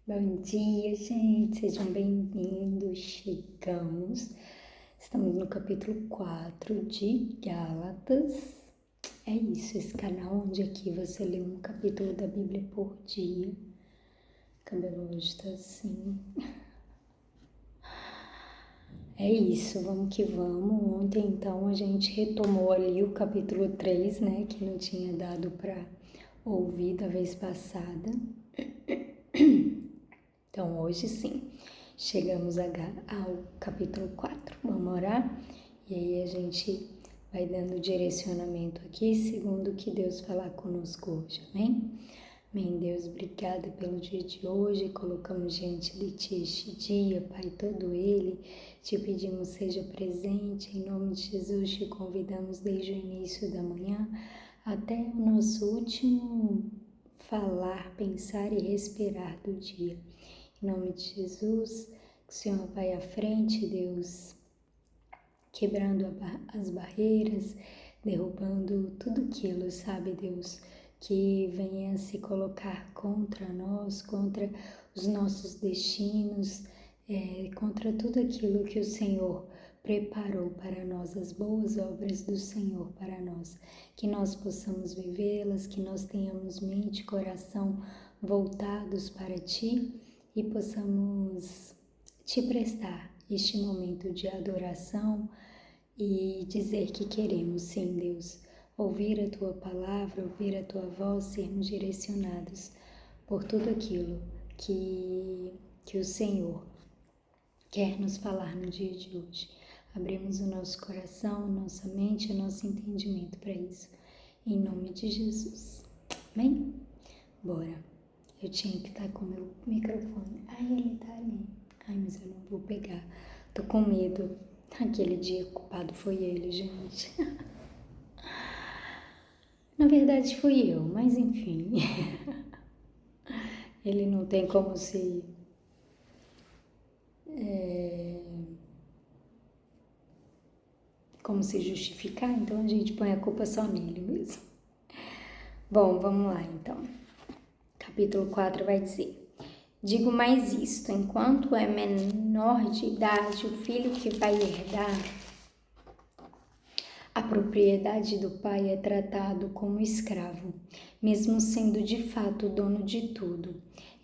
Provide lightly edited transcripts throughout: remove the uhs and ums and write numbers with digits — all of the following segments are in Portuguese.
Bom dia, gente, sejam bem-vindos. Estamos no capítulo 4 de Gálatas. É isso, esse canal onde aqui você lê um capítulo da Bíblia por dia. O cabelo hoje tá assim. É isso, vamos que vamos. Ontem, então, a gente retomou ali o capítulo 3, né, que não tinha dado para ouvir da vez passada. Então, hoje sim, chegamos ao capítulo 4. Vamos orar? E aí a gente vai dando direcionamento aqui, segundo o que Deus falar conosco hoje, amém? Amém, Deus, obrigada pelo dia de hoje, colocamos diante de Ti este dia, Pai, todo ele, Te pedimos seja presente, em nome de Jesus Te convidamos desde o início da manhã até o nosso último falar, pensar e respirar do dia. Em nome de Jesus, que o Senhor vai à frente, Deus, quebrando as barreiras, derrubando tudo aquilo, sabe, Deus, que venha se colocar contra nós, contra os nossos destinos, contra tudo aquilo que o Senhor preparou para nós, as boas obras do Senhor para nós, que nós possamos vivê-las, que nós tenhamos mente e coração voltados para Ti e possamos Te prestar este momento de adoração e dizer que queremos, sim, Deus, ouvir a Tua palavra, ouvir a Tua voz, sermos direcionados por tudo aquilo que o Senhor quer nos falar no dia de hoje. Abrimos o nosso coração, nossa mente, o nosso entendimento para isso. Em nome de Jesus. Amém? Bora. Eu tinha que estar com o meu microfone. Ai, ele tá ali. Ai, mas eu não vou pegar. Tô com medo. Aquele dia o culpado foi ele, gente. Na verdade fui eu, mas enfim. Ele não tem como se... como se justificar, então a gente põe a culpa só nele mesmo. Bom, vamos lá então. Capítulo 4 vai dizer: digo mais isto, enquanto é menor de idade, o filho que vai herdar a propriedade do pai é tratado como escravo, mesmo sendo de fato dono de tudo.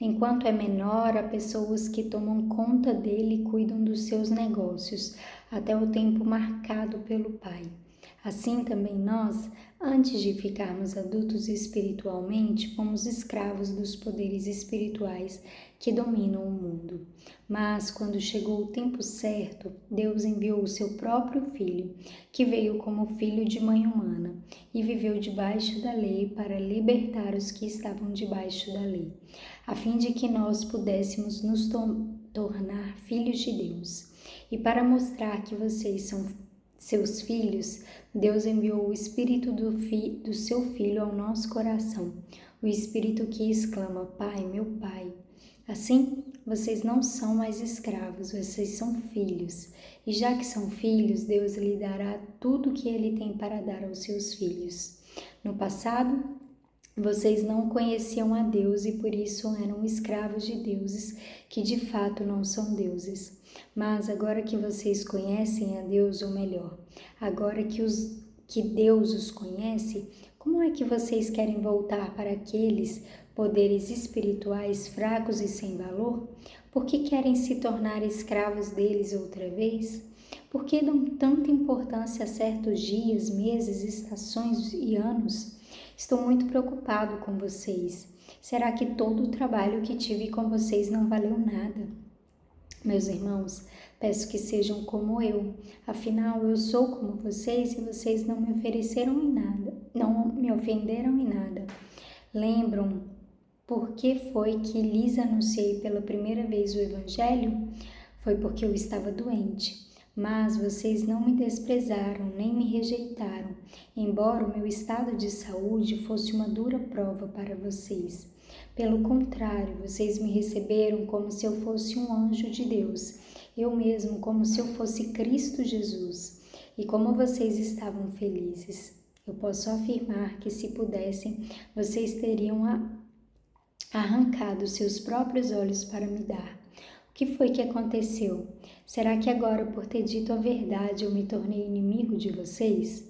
Enquanto é menor, há pessoas que tomam conta dele e cuidam dos seus negócios, até o tempo marcado pelo pai. Assim também nós, antes de ficarmos adultos espiritualmente, fomos escravos dos poderes espirituais que dominam o mundo. Mas, quando chegou o tempo certo, Deus enviou o seu próprio Filho, que veio como filho de mãe humana, e viveu debaixo da lei para libertar os que estavam debaixo da lei, a fim de que nós pudéssemos nos tornar filhos de Deus. E para mostrar que vocês são seus filhos, Deus enviou o Espírito do seu Filho ao nosso coração, o Espírito que exclama: Pai, meu Pai. Assim, vocês não são mais escravos, vocês são filhos. E já que são filhos, Deus lhe dará tudo o que Ele tem para dar aos seus filhos. No passado, vocês não conheciam a Deus e por isso eram escravos de deuses que de fato não são deuses. Mas agora que vocês conhecem a Deus, ou melhor, agora que Deus os conhece, como é que vocês querem voltar para aqueles poderes espirituais fracos e sem valor? Por que querem se tornar escravos deles outra vez? Por que dão tanta importância a certos dias, meses, estações e anos? Estou muito preocupado com vocês. Será que todo o trabalho que tive com vocês não valeu nada? Meus irmãos, peço que sejam como eu. Afinal, eu sou como vocês e vocês não me ofereceram em nada, não me ofenderam em nada. Lembram por que foi que lhes anunciei pela primeira vez o Evangelho? Foi porque eu estava doente. Mas vocês não me desprezaram, nem me rejeitaram, embora o meu estado de saúde fosse uma dura prova para vocês. Pelo contrário, vocês me receberam como se eu fosse um anjo de Deus, eu mesmo como se eu fosse Cristo Jesus. E como vocês estavam felizes, eu posso afirmar que se pudessem, vocês teriam arrancado seus próprios olhos para me dar. O que foi que aconteceu? Será que agora, por ter dito a verdade, eu me tornei inimigo de vocês?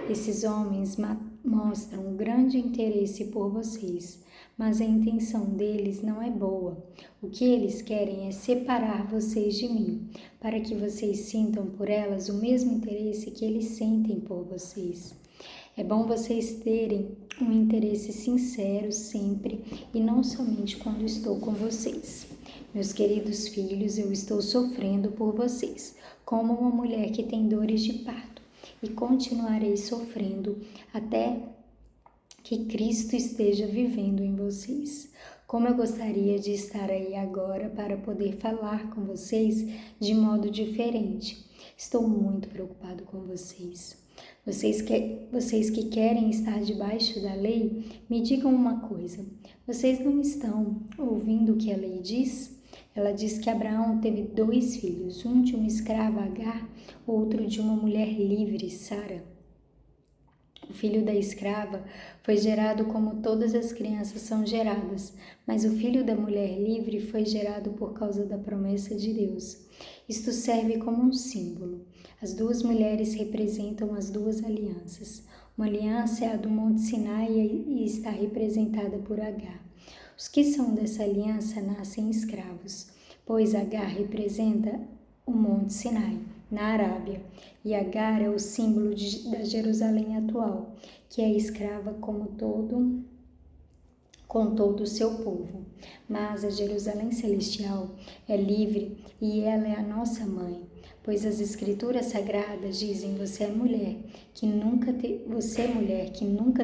Esses homens mostram um grande interesse por vocês, mas a intenção deles não é boa. O que eles querem é separar vocês de mim, para que vocês sintam por elas o mesmo interesse que eles sentem por vocês. É bom vocês terem um interesse sincero sempre e não somente quando estou com vocês. Meus queridos filhos, eu estou sofrendo por vocês, como uma mulher que tem dores de parto, e continuarei sofrendo até que Cristo esteja vivendo em vocês. Como eu gostaria de estar aí agora para poder falar com vocês de modo diferente. Estou muito preocupado com vocês. Vocês que querem estar debaixo da lei, me digam uma coisa. Vocês não estão ouvindo o que a lei diz? Ela diz que Abraão teve 2 filhos, um de uma escrava Agar, outro de uma mulher livre, Sara. O filho da escrava foi gerado como todas as crianças são geradas, mas o filho da mulher livre foi gerado por causa da promessa de Deus. Isto serve como um símbolo. As 2 mulheres representam as 2 alianças. Uma aliança é a do Monte Sinai e está representada por Agar. Os que são dessa aliança nascem escravos, pois Agar representa o Monte Sinai, na Arábia, e Agar é o símbolo da Jerusalém atual, que é escrava com todo o seu povo. Mas a Jerusalém celestial é livre e ela é a nossa mãe, pois as escrituras sagradas dizem: você mulher que nunca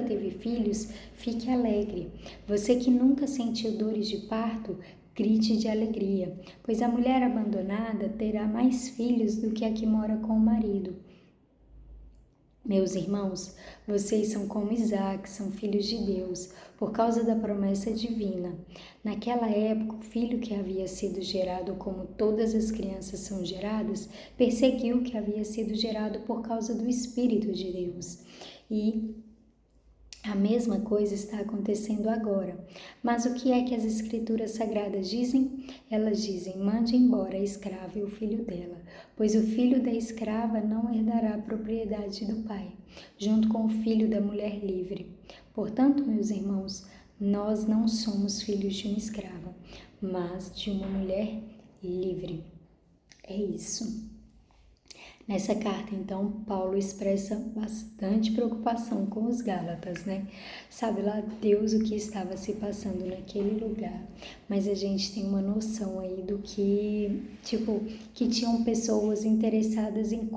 teve filhos, fique alegre. Você que nunca sentiu dores de parto, grite de alegria, pois a mulher abandonada terá mais filhos do que a que mora com o marido. Meus irmãos, vocês são como Isaac, são filhos de Deus, por causa da promessa divina. Naquela época, o filho que havia sido gerado como todas as crianças são geradas, perseguiu o que havia sido gerado por causa do Espírito de Deus. E a mesma coisa está acontecendo agora. Mas o que é que as escrituras sagradas dizem? Elas dizem: mande embora a escrava e o filho dela, pois o filho da escrava não herdará a propriedade do pai, junto com o filho da mulher livre. Portanto, meus irmãos, nós não somos filhos de uma escrava, mas de uma mulher livre. É isso. Nessa carta, então, Paulo expressa bastante preocupação com os Gálatas, né? Sabe lá Deus o que estava se passando naquele lugar, mas a gente tem uma noção aí do que, que tinham pessoas interessadas em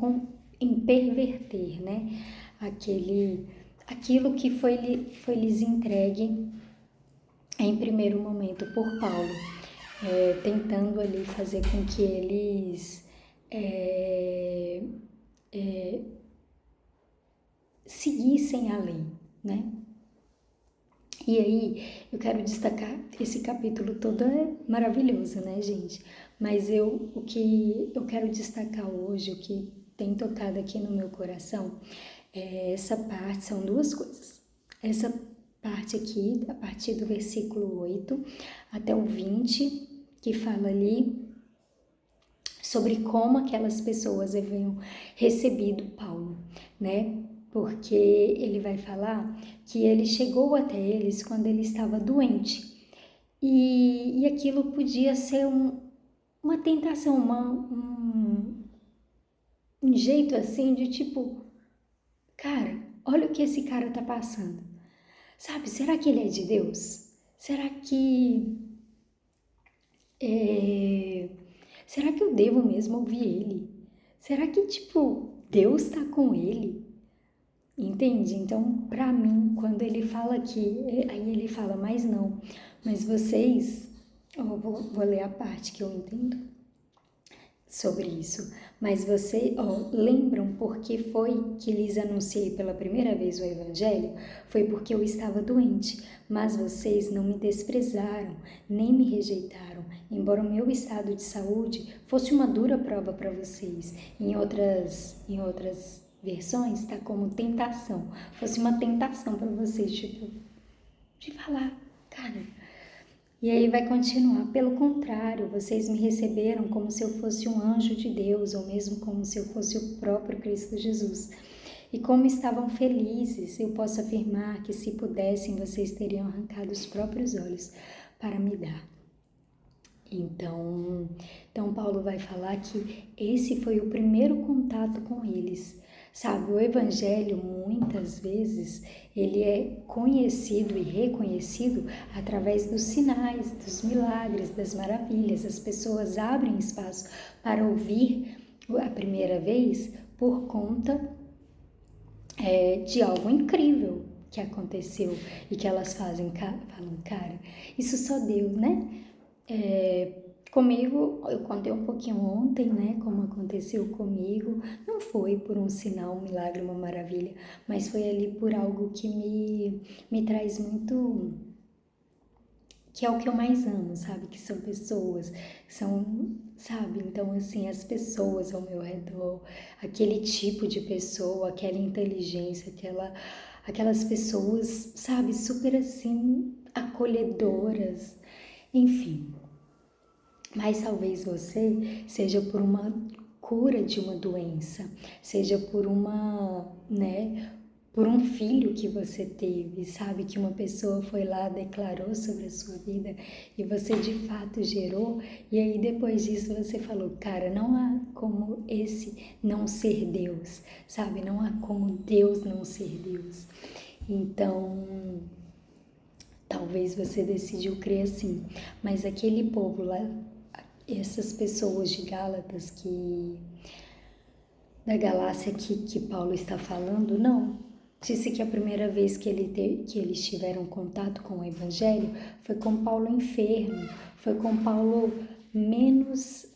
perverter, né? Aquilo que foi lhes entregue em primeiro momento por Paulo, tentando ali fazer com que eles seguissem a lei, né? E aí, eu quero destacar, esse capítulo todo é maravilhoso, né, gente? Mas o que eu quero destacar hoje, o que tem tocado aqui no meu coração, essa parte, são 2 coisas. Essa parte aqui, a partir do versículo 8 até o 20, que fala ali sobre como aquelas pessoas haviam recebido Paulo, né? Porque ele vai falar que ele chegou até eles quando ele estava doente. E aquilo podia ser uma tentação, um jeito assim de tipo, cara, olha o que esse cara tá passando. Sabe, será que ele é de Deus? Será que eu devo mesmo ouvir ele? Será que, Deus tá com ele? Entende? Então, para mim, quando ele fala aqui, aí ele fala, mas vocês, vou ler a parte que eu entendo sobre isso, mas vocês lembram porque foi que lhes anunciei pela primeira vez o Evangelho? Foi porque eu estava doente, mas vocês não me desprezaram, nem me rejeitaram, embora o meu estado de saúde fosse uma dura prova para vocês. Em outras versões está como tentação, fosse uma tentação para vocês, de falar, cara, E aí vai continuar. Pelo contrário, vocês me receberam como se eu fosse um anjo de Deus, ou mesmo como se eu fosse o próprio Cristo Jesus. E como estavam felizes, eu posso afirmar que se pudessem, vocês teriam arrancado os próprios olhos para me dar. Então Paulo vai falar que esse foi o primeiro contato com eles. Sabe, o evangelho muitas vezes ele é conhecido e reconhecido através dos sinais, dos milagres, das maravilhas. As pessoas abrem espaço para ouvir a primeira vez por conta de algo incrível que aconteceu e que elas falam, cara, isso só Deus, né? Comigo, eu contei um pouquinho ontem, né, como aconteceu comigo. Não foi por um sinal, um milagre, uma maravilha, mas foi ali por algo que me traz muito, que é o que eu mais amo, sabe? Que são pessoas, sabe? Então, assim, as pessoas ao meu redor, aquele tipo de pessoa, aquela inteligência, aquelas pessoas, sabe? Super, assim, acolhedoras, enfim. Mas talvez você seja por uma cura de uma doença, seja por por um filho que você teve, sabe? Que uma pessoa foi lá, declarou sobre a sua vida e você de fato gerou, e aí depois disso você falou, cara, não há como esse não ser Deus, sabe? Não há como Deus não ser Deus. Então, talvez você decidiu crer assim, mas aquele povo lá, essas pessoas de Gálatas da Galácia que Paulo está falando, não. Disse que a primeira vez que eles tiveram contato com o Evangelho foi com Paulo enfermo, foi com Paulo menos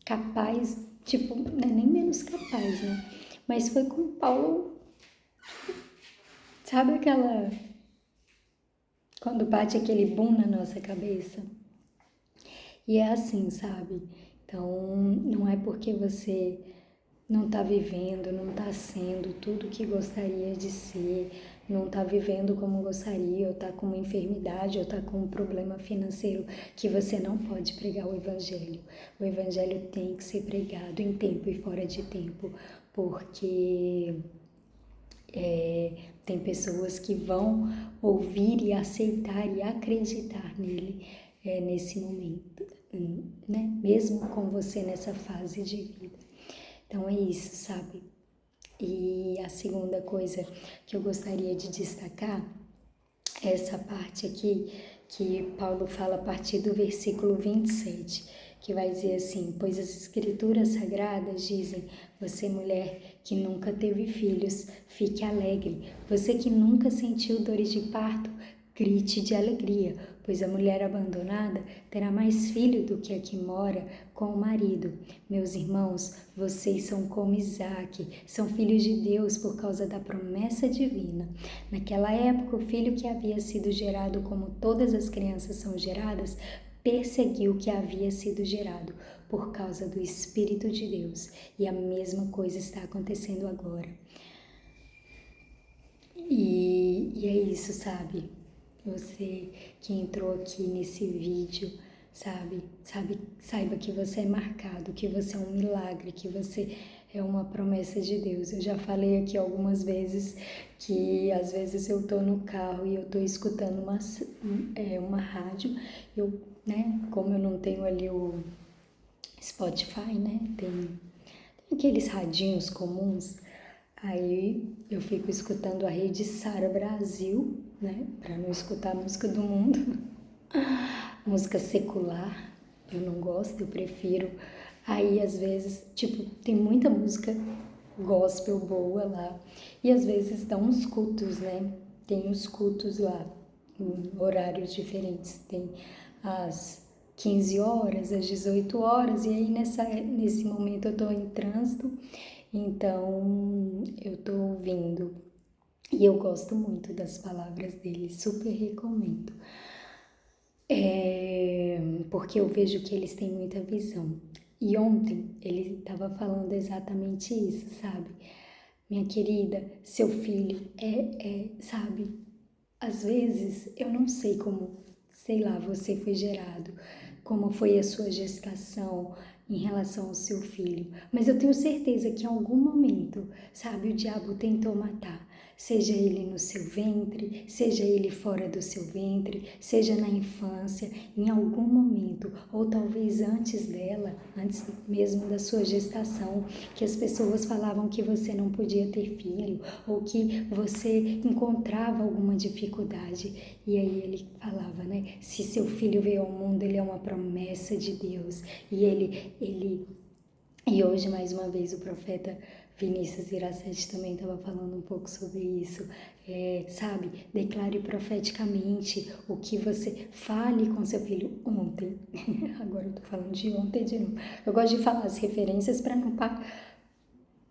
capaz, tipo, não é nem menos capaz, né? Mas foi com Paulo, sabe quando bate aquele boom na nossa cabeça? E é assim, sabe? Então, não é porque você não está vivendo, não está sendo tudo o que gostaria de ser, não está vivendo como gostaria, ou está com uma enfermidade, ou está com um problema financeiro, que você não pode pregar o Evangelho. O Evangelho tem que ser pregado em tempo e fora de tempo, porque tem pessoas que vão ouvir e aceitar e acreditar nele nesse momento, né? Mesmo com você nessa fase de vida. Então é isso, sabe? E a segunda coisa que eu gostaria de destacar é essa parte aqui que Paulo fala a partir do versículo 27, que vai dizer assim: pois as escrituras sagradas dizem, você mulher que nunca teve filhos, fique alegre, você que nunca sentiu dores de parto, grite de alegria, pois a mulher abandonada terá mais filho do que a que mora com o marido. Meus irmãos, vocês são como Isaque, são filhos de Deus por causa da promessa divina. Naquela época, o filho que havia sido gerado como todas as crianças são geradas, perseguiu o que havia sido gerado por causa do Espírito de Deus. E a mesma coisa está acontecendo agora. E é isso, sabe? Você que entrou aqui nesse vídeo, saiba que você é marcado, que você é um milagre, que você é uma promessa de Deus. Eu já falei aqui algumas vezes que às vezes eu tô no carro e eu tô escutando uma rádio, como eu não tenho ali o Spotify, né, tem aqueles radinhos comuns. Aí eu fico escutando a Rede Sara Brasil, né? Pra não escutar a música do mundo. Música secular, eu não gosto, eu prefiro. Aí às vezes, tipo, tem muita música gospel boa lá. E às vezes dá uns cultos, né? Tem os cultos lá, em horários diferentes. Tem às 15 horas, às 18 horas. E aí nesse momento eu tô em trânsito. Então, eu tô ouvindo e eu gosto muito das palavras dele, super recomendo. Porque eu vejo que eles têm muita visão. E ontem ele estava falando exatamente isso, sabe? Minha querida, seu filho sabe? Às vezes eu não sei como sei lá, você foi gerado, como foi a sua gestação em relação ao seu filho. Mas eu tenho certeza que em algum momento, sabe, o diabo tentou matar. Seja ele no seu ventre, seja ele fora do seu ventre, seja na infância, em algum momento, ou talvez antes dela, antes mesmo da sua gestação, que as pessoas falavam que você não podia ter filho, ou que você encontrava alguma dificuldade. E aí ele falava, né? Se seu filho veio ao mundo, ele é uma promessa de Deus. E hoje, mais uma vez, o profeta Vinícius Iracete também estava falando um pouco sobre isso. Sabe, declare profeticamente o que você fale com seu filho ontem. Agora eu tô falando de ontem de novo. Eu gosto de falar as referências para não,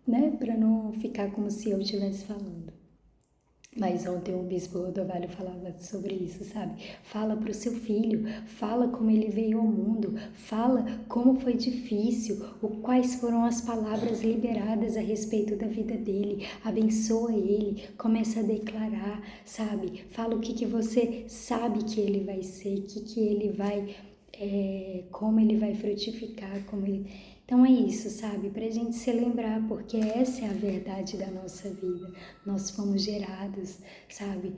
né, para não ficar como se eu estivesse falando. Mas ontem o bispo Rodovalho falava sobre isso, sabe? Fala para o seu filho, fala como ele veio ao mundo, fala como foi difícil, quais foram as palavras liberadas a respeito da vida dele, abençoa ele, começa a declarar, sabe? Fala o que você sabe que ele vai ser, que ele vai, como ele vai frutificar, como ele... Então é isso, sabe? Pra gente se lembrar, porque essa é a verdade da nossa vida. Nós fomos gerados, sabe?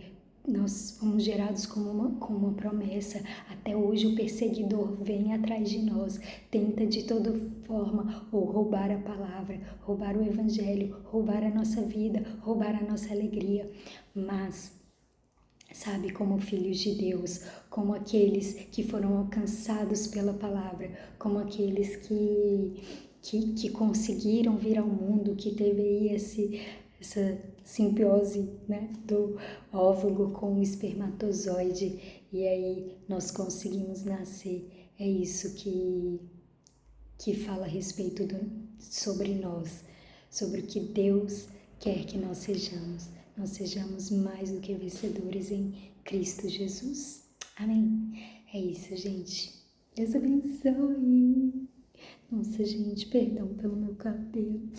Nós fomos gerados com uma promessa. Até hoje o perseguidor vem atrás de nós, tenta de toda forma ou roubar a palavra, roubar o evangelho, roubar a nossa vida, roubar a nossa alegria. Mas, sabe, como filhos de Deus, como aqueles que foram alcançados pela palavra, como aqueles que conseguiram vir ao mundo, que teve aí essa simbiose, né, do óvulo com o espermatozoide, e aí nós conseguimos nascer. É isso que fala a respeito sobre nós, sobre o que Deus quer que nós sejamos. Nós sejamos mais do que vencedores em Cristo Jesus. Amém? É isso, gente. Deus abençoe. Nossa, gente, perdão pelo meu cabelo.